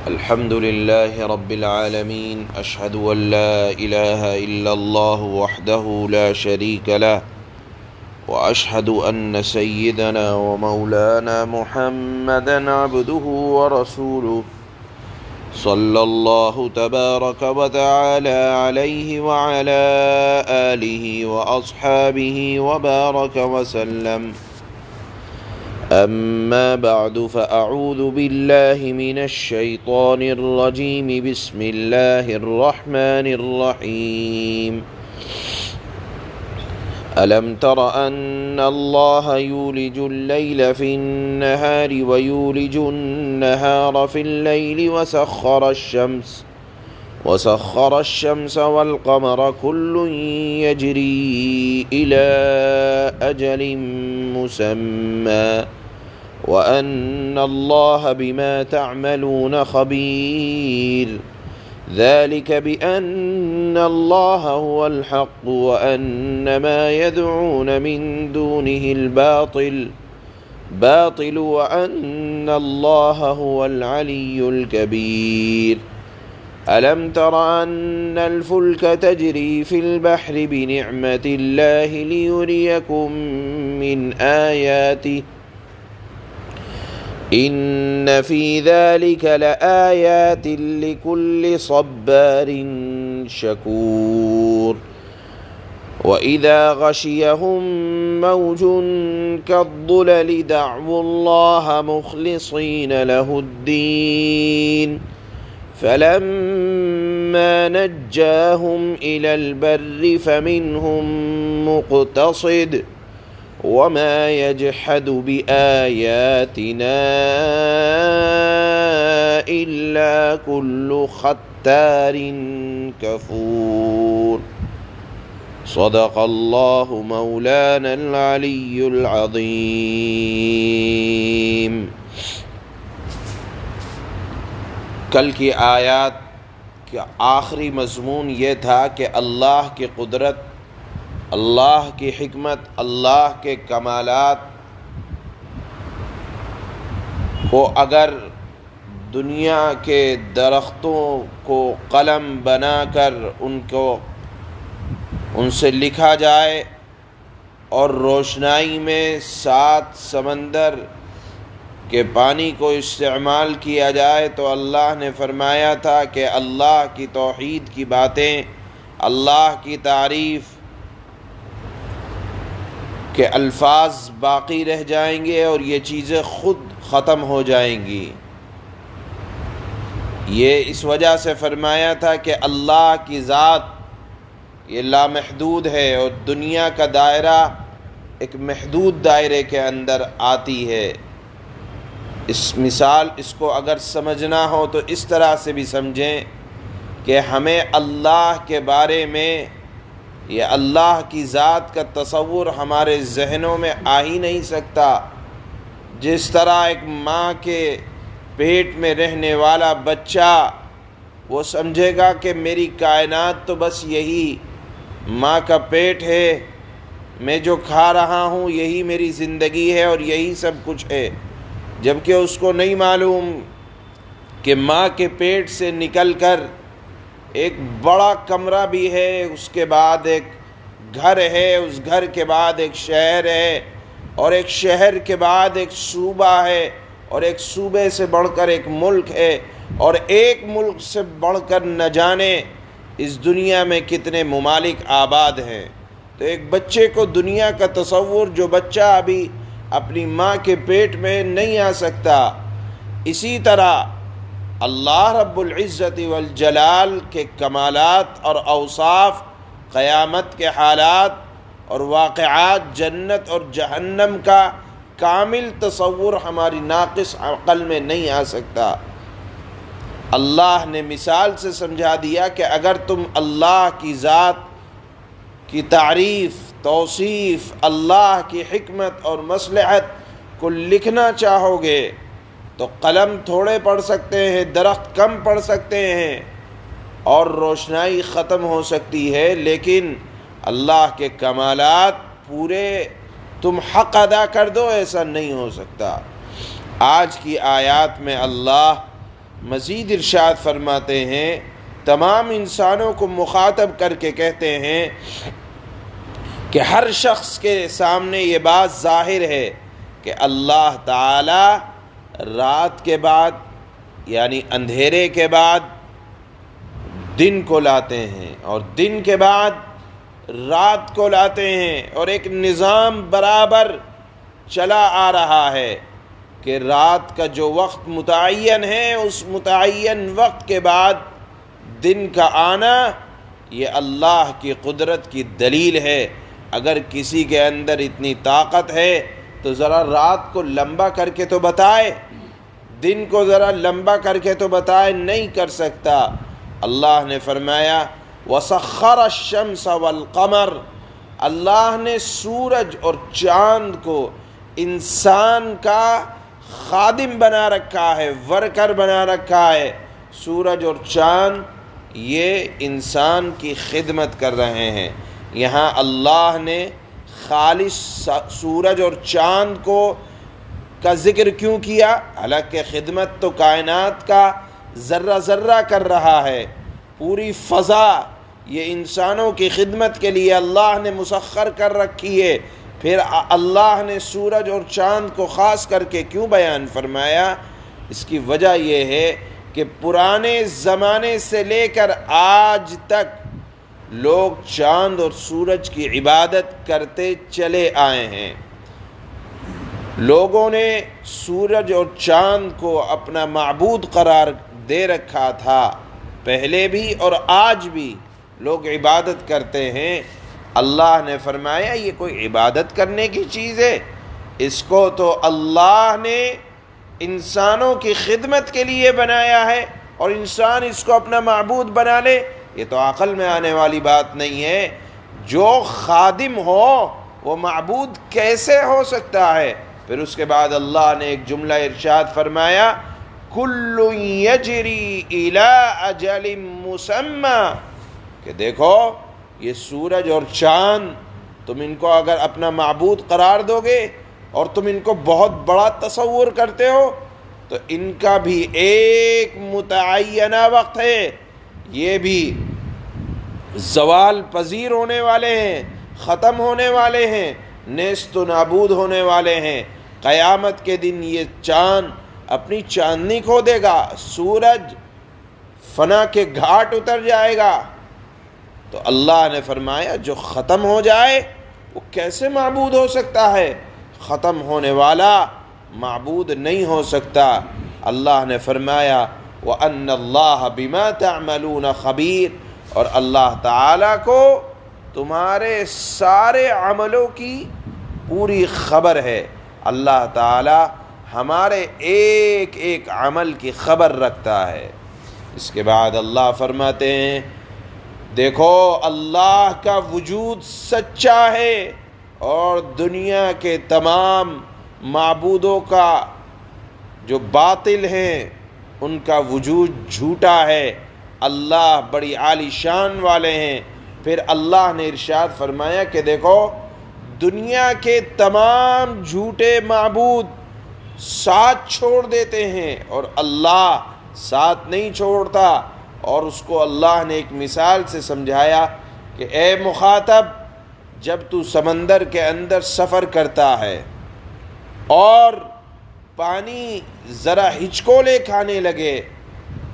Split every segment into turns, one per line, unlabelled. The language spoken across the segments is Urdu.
الحمد لله رب العالمين أشهد أن لا إله إلا الله وحده لا شريك له وأشهد أن سيدنا ومولانا محمدا عبده ورسوله صلى الله تبارك وتعالى عليه وعلى آله وأصحابه وبارك وسلم. أما بعد فأعوذ بالله من الشيطان الرجيم. بسم الله الرحمن الرحيم. ألم تر أن الله يولج الليل في النهار ويولج النهار في الليل وسخر الشمس والقمر كل يجري إلى أجل مسمى وأن الله بما تعملون خبير. ذلك بأن الله هو الحق وأن ما يدعون من دونه الباطل وأن الله هو العلي الكبير. ألم تر أن الفلك تجري في البحر بنعمة الله ليريكم من آياته إن في ذلك لآيات لكل صبار شكور. وإذا غشيهم موج كالظلل دعوا الله مخلصين له الدين فلما نجاهم إلى البر فمنهم مقتصد وما يجحد بآياتنا إلا كل ختار كفور. صدق الله مولانا العلي العظيم. کل کی آیات کا آخری مضمون یہ تھا کہ اللہ کی قدرت، اللہ کی حکمت، اللہ کے کمالات کو اگر دنیا کے درختوں کو قلم بنا کر ان سے لکھا جائے اور روشنائی میں 7 سمندر کہ پانی کو استعمال کیا جائے، تو اللہ نے فرمایا تھا کہ اللہ کی توحید کی باتیں، اللہ کی تعریف کے الفاظ باقی رہ جائیں گے اور یہ چیزیں خود ختم ہو جائیں گی. یہ اس وجہ سے فرمایا تھا کہ اللہ کی ذات یہ لامحدود ہے اور دنیا کا دائرہ ایک محدود دائرے کے اندر آتی ہے. اس کو اگر سمجھنا ہو تو اس طرح سے بھی سمجھیں کہ ہمیں اللہ کے بارے میں یہ اللہ کی ذات کا تصور ہمارے ذہنوں میں آ ہی نہیں سکتا. جس طرح ایک ماں کے پیٹ میں رہنے والا بچہ وہ سمجھے گا کہ میری کائنات تو بس یہی ماں کا پیٹ ہے، میں جو کھا رہا ہوں یہی میری زندگی ہے اور یہی سب کچھ ہے، جبکہ اس کو نہیں معلوم کہ ماں کے پیٹ سے نکل کر ایک بڑا کمرہ بھی ہے، اس کے بعد ایک گھر ہے، اس گھر کے بعد ایک شہر ہے اور ایک شہر کے بعد ایک صوبہ ہے اور ایک صوبے سے بڑھ کر ایک ملک ہے اور ایک ملک سے بڑھ کر نہ جانے اس دنیا میں کتنے ممالک آباد ہیں. تو ایک بچے کو دنیا کا تصور جو بچہ ابھی اپنی ماں کے پیٹ میں نہیں آ سکتا، اسی طرح اللہ رب العزت والجلال کے کمالات اور اوصاف، قیامت کے حالات اور واقعات، جنت اور جہنم کا کامل تصور ہماری ناقص عقل میں نہیں آ سکتا. اللہ نے مثال سے سمجھا دیا کہ اگر تم اللہ کی ذات کی تعریف، توصیف، اللہ کی حکمت اور مصلحت کو لکھنا چاہو گے تو قلم تھوڑے پڑھ سکتے ہیں، درخت کم پڑھ سکتے ہیں اور روشنائی ختم ہو سکتی ہے، لیکن اللہ کے کمالات پورے تم حق ادا کر دو ایسا نہیں ہو سکتا۔ آج کی آیات میں اللہ مزید ارشاد فرماتے ہیں، تمام انسانوں کو مخاطب کر کے کہتے ہیں کہ ہر شخص کے سامنے یہ بات ظاہر ہے کہ اللہ تعالی رات کے بعد یعنی اندھیرے کے بعد دن کو لاتے ہیں اور دن کے بعد رات کو لاتے ہیں، اور ایک نظام برابر چلا آ رہا ہے کہ رات کا جو وقت متعین ہے اس متعین وقت کے بعد دن کا آنا یہ اللہ کی قدرت کی دلیل ہے۔ اگر کسی کے اندر اتنی طاقت ہے تو ذرا رات کو لمبا کر کے تو بتائے، دن کو ذرا لمبا کر کے تو بتائے، نہیں کر سکتا۔ اللہ نے فرمایا وَسَخَّرَ الشَّمْسَ وَالْقَمَرَ، اللہ نے سورج اور چاند کو انسان کا خادم بنا رکھا ہے، ورکر بنا رکھا ہے۔ سورج اور چاند یہ انسان کی خدمت کر رہے ہیں۔ یہاں اللہ نے خالص سورج اور چاند کو کا ذکر کیوں کیا؟ حالانکہ خدمت تو کائنات کا ذرہ ذرہ کر رہا ہے، پوری فضا یہ انسانوں کی خدمت کے لیے اللہ نے مسخر کر رکھی ہے۔ پھر اللہ نے سورج اور چاند کو خاص کر کے کیوں بیان فرمایا؟ اس کی وجہ یہ ہے کہ پرانے زمانے سے لے کر آج تک لوگ چاند اور سورج کی عبادت کرتے چلے آئے ہیں۔ لوگوں نے سورج اور چاند کو اپنا معبود قرار دے رکھا تھا، پہلے بھی اور آج بھی لوگ عبادت کرتے ہیں۔ اللہ نے فرمایا یہ کوئی عبادت کرنے کی چیز ہے؟ اس کو تو اللہ نے انسانوں کی خدمت کے لیے بنایا ہے، اور انسان اس کو اپنا معبود بنا لے، یہ تو عقل میں آنے والی بات نہیں ہے۔ جو خادم ہو وہ معبود کیسے ہو سکتا ہے؟ پھر اس کے بعد اللہ نے ایک جملہ ارشاد فرمایا کل یجری الی اجل مسمی، کہ دیکھو یہ سورج اور چاند تم ان کو اگر اپنا معبود قرار دو گے اور تم ان کو بہت بڑا تصور کرتے ہو تو ان کا بھی ایک متعینہ وقت ہے، یہ بھی زوال پذیر ہونے والے ہیں، ختم ہونے والے ہیں، نیست و نابود ہونے والے ہیں۔ قیامت کے دن یہ چاند اپنی چاندنی کھو دے گا، سورج فنا کے گھاٹ اتر جائے گا۔ تو اللہ نے فرمایا جو ختم ہو جائے وہ کیسے معبود ہو سکتا ہے؟ ختم ہونے والا معبود نہیں ہو سکتا۔ اللہ نے فرمایا وَأَنَّ اللَّهَ بِمَا تَعْمَلُونَ خَبِيرٌ، اور اللہ تعالیٰ کو تمہارے سارے عملوں کی پوری خبر ہے۔ اللہ تعالیٰ ہمارے ایک ایک عمل کی خبر رکھتا ہے۔ اس کے بعد اللہ فرماتے ہیں دیکھو اللہ کا وجود سچا ہے اور دنیا کے تمام معبودوں کا جو باطل ہیں ان کا وجود جھوٹا ہے۔ اللہ بڑی عالی شان والے ہیں۔ پھر اللہ نے ارشاد فرمایا کہ دیکھو دنیا کے تمام جھوٹے معبود ساتھ چھوڑ دیتے ہیں اور اللہ ساتھ نہیں چھوڑتا، اور اس کو اللہ نے ایک مثال سے سمجھایا کہ اے مخاطب جب تو سمندر کے اندر سفر کرتا ہے اور پانی ذرا ہچکولے کھانے لگے،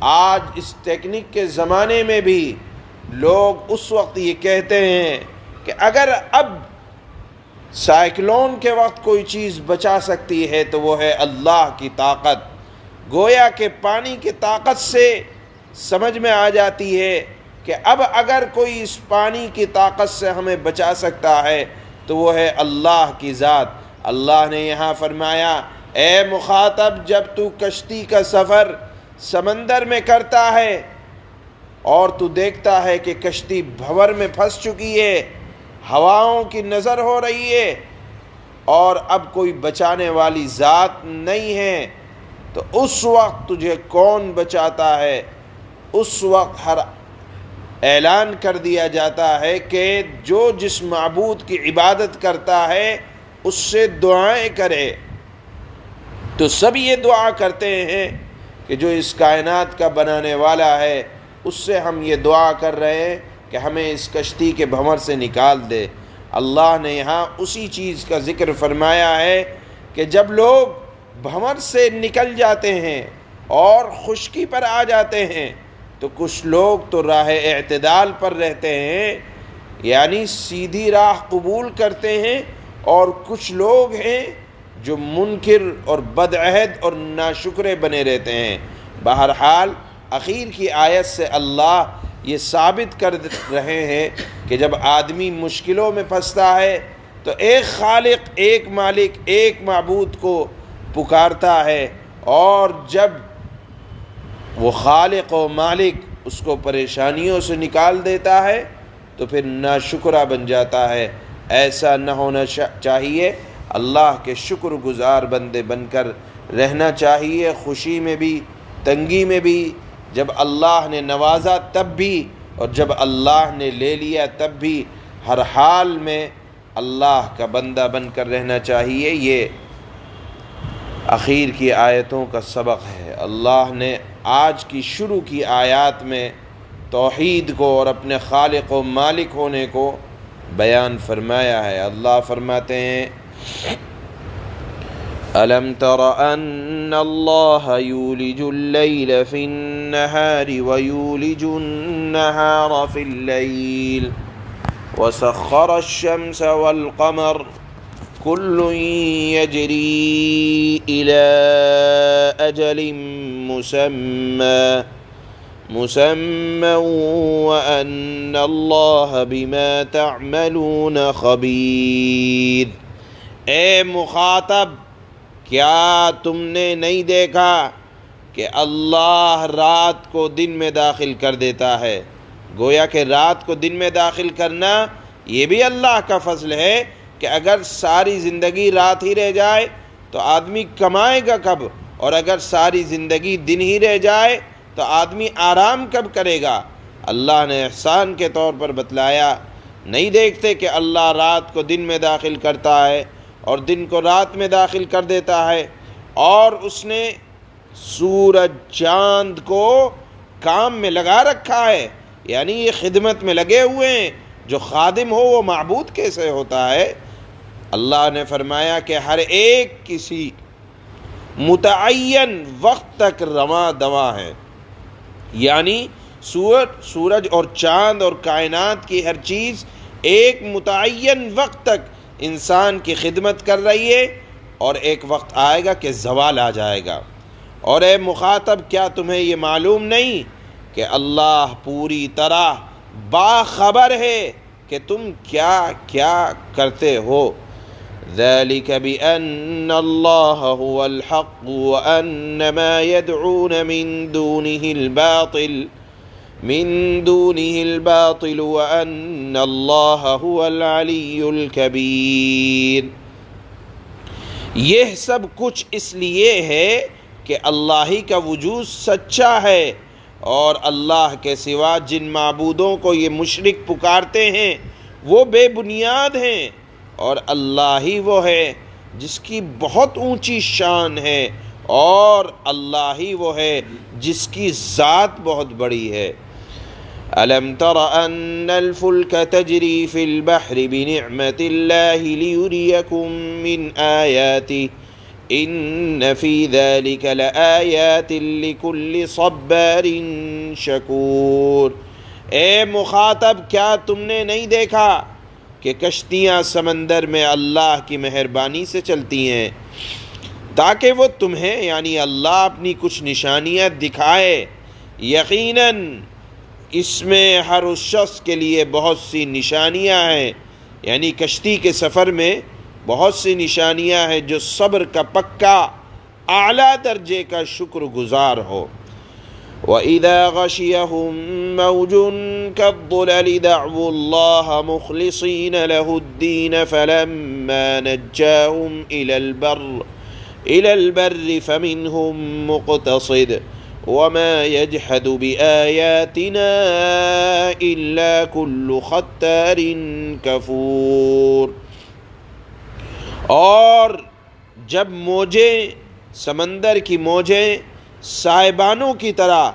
آج اس ٹیکنیک کے زمانے میں بھی لوگ اس وقت یہ کہتے ہیں کہ اگر اب سائیکلون کے وقت کوئی چیز بچا سکتی ہے تو وہ ہے اللہ کی طاقت۔ گویا کہ پانی کی طاقت سے سمجھ میں آ جاتی ہے کہ اب اگر کوئی اس پانی کی طاقت سے ہمیں بچا سکتا ہے تو وہ ہے اللہ کی ذات۔ اللہ نے یہاں فرمایا اے مخاطب جب تو کشتی کا سفر سمندر میں کرتا ہے اور تو دیکھتا ہے کہ کشتی بھنور میں پھنس چکی ہے، ہواؤں کی نظر ہو رہی ہے اور اب کوئی بچانے والی ذات نہیں ہے، تو اس وقت تجھے کون بچاتا ہے؟ اس وقت ہر اعلان کر دیا جاتا ہے کہ جو جس معبود کی عبادت کرتا ہے اس سے دعائیں کرے۔ تو سب یہ دعا کرتے ہیں کہ جو اس کائنات کا بنانے والا ہے اس سے ہم یہ دعا کر رہے ہیں کہ ہمیں اس کشتی کے بھنور سے نکال دے۔ اللہ نے یہاں اسی چیز کا ذکر فرمایا ہے کہ جب لوگ بھنور سے نکل جاتے ہیں اور خشکی پر آ جاتے ہیں تو کچھ لوگ تو راہ اعتدال پر رہتے ہیں، یعنی سیدھی راہ قبول کرتے ہیں، اور کچھ لوگ ہیں جو منکر اور بدعہد اور ناشکرے بنے رہتے ہیں۔ بہرحال اخیر کی آیت سے اللہ یہ ثابت کر رہے ہیں کہ جب آدمی مشکلوں میں پھنستا ہے تو ایک خالق، ایک مالک، ایک معبود کو پکارتا ہے، اور جب وہ خالق و مالک اس کو پریشانیوں سے نکال دیتا ہے تو پھر ناشکرہ بن جاتا ہے۔ ایسا نہ ہونا چاہیے، اللہ کے شکر گزار بندے بن کر رہنا چاہیے، خوشی میں بھی، تنگی میں بھی، جب اللہ نے نوازا تب بھی، اور جب اللہ نے لے لیا تب بھی، ہر حال میں اللہ کا بندہ بن کر رہنا چاہیے۔ یہ اخیر کی آیتوں کا سبق ہے۔ اللہ نے آج کی شروع کی آیات میں توحید کو اور اپنے خالق و مالک ہونے کو بیان فرمایا ہے۔ اللہ فرماتے ہیں أَلَمْ تَرَ أَنَّ اللَّهَ يُولِجُ اللَّيْلَ فِي النَّهَارِ وَيُولِجُ النَّهَارَ فِي اللَّيْلِ وَسَخَّرَ الشَّمْسَ وَالْقَمَرَ كُلٌّ يَجْرِي إِلَى أَجَلٍ مُّسَمًّى وَأَنَّ اللَّهَ بِمَا تَعْمَلُونَ خَبِيرٌ۔ اے مخاطب، کیا تم نے نہیں دیکھا کہ اللہ رات کو دن میں داخل کر دیتا ہے؟ گویا کہ رات کو دن میں داخل کرنا یہ بھی اللہ کا فضل ہے کہ اگر ساری زندگی رات ہی رہ جائے تو آدمی کمائے گا کب، اور اگر ساری زندگی دن ہی رہ جائے تو آدمی آرام کب کرے گا؟ اللہ نے احسان کے طور پر بتلایا۔ نہیں دیکھتے کہ اللہ رات کو دن میں داخل کرتا ہے اور دن کو رات میں داخل کر دیتا ہے، اور اس نے سورج چاند کو کام میں لگا رکھا ہے، یعنی یہ خدمت میں لگے ہوئے ہیں۔ جو خادم ہو وہ معبود کیسے ہوتا ہے؟ اللہ نے فرمایا کہ ہر ایک کسی متعین وقت تک رواں دواں ہے، یعنی سورج اور چاند اور کائنات کی ہر چیز ایک متعین وقت تک انسان کی خدمت کر رہی ہے، اور ایک وقت آئے گا کہ زوال آ جائے گا۔ اور اے مخاطب، کیا تمہیں یہ معلوم نہیں کہ اللہ پوری طرح باخبر ہے کہ تم کیا کیا کرتے ہو؟ ذَلِكَ بِأَنَّ اللَّهَ هُوَ الْحَقُّ وَأَنَّ مَا يَدْعُونَ مِن دُونِهِ الْبَاطِلُ وَأَنَّ اللَّهَ هُوَ الْعَلِيُّ الْكَبِيرُ۔ یہ سب کچھ اس لیے ہے کہ اللہ ہی کا وجود سچا ہے، اور اللہ کے سوا جن معبودوں کو یہ مشرک پکارتے ہیں وہ بے بنیاد ہیں، اور اللہ ہی وہ ہے جس کی بہت اونچی شان ہے، اور اللہ ہی وہ ہے جس کی ذات بہت بڑی ہے۔ أَلَمْ تَرَ أَنَّ الْفُلْكَ تَجْرِي فِي الْبَحْرِ بِنِعْمَةِ اللَّهِ لِيُرِيَكُم مِّنْ آيَاتِهِ إِنَّ فِي ذَلِكَ لَآيَاتٍ لِكُلِّ صَبَّارٍ شَكُورٍ۔ اے مخاطب، کیا تم نے نہیں دیکھا کہ کشتیاں سمندر میں اللہ کی مہربانی سے چلتی ہیں تاکہ وہ تمہیں یعنی اللہ اپنی کچھ نشانیاں دکھائے؟ یقیناً اس میں ہر اس شخص کے لیے بہت سی نشانیاں ہیں، یعنی کشتی کے سفر میں بہت سی نشانیاں ہیں جو صبر کا پکا اعلیٰ درجے کا شکر گزار ہو۔ وَإِذَا غَشِيَهُم مَّوْجٌ كَالظُّلَلِ دَعْوُوا اللَّهَ مُخْلِصِينَ لَهُ الدِّينَ فَلَمَّا نَجَّاهُمْ إِلَى الْبَرِّ فَمِنْهُم مُّقْتَصِدٌ وَمَا يَجْحَدُ بِآيَاتِنَا إِلَّا كُلُّ خَتَّارٍ كَفُورٍ۔ اور جب موجیں، سمندر کی موجیں صاحبانوں کی طرح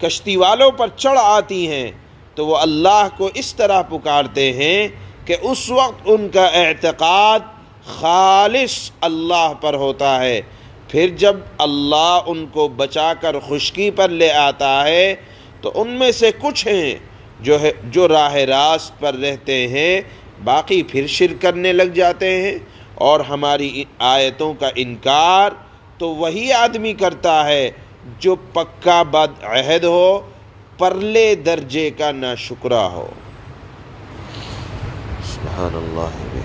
کشتی والوں پر چڑھ آتی ہیں تو وہ اللہ کو اس طرح پکارتے ہیں کہ اس وقت ان کا اعتقاد خالص اللہ پر ہوتا ہے۔ پھر جب اللہ ان کو بچا کر خشکی پر لے آتا ہے تو ان میں سے کچھ ہیں جو راہ راست پر رہتے ہیں، باقی پھر شرک کرنے لگ جاتے ہیں، اور ہماری آیتوں کا انکار تو وہی آدمی کرتا ہے جو پکا بد عہد ہو، پرلے درجے کا ناشکرا ہو۔ سبحان اللہ۔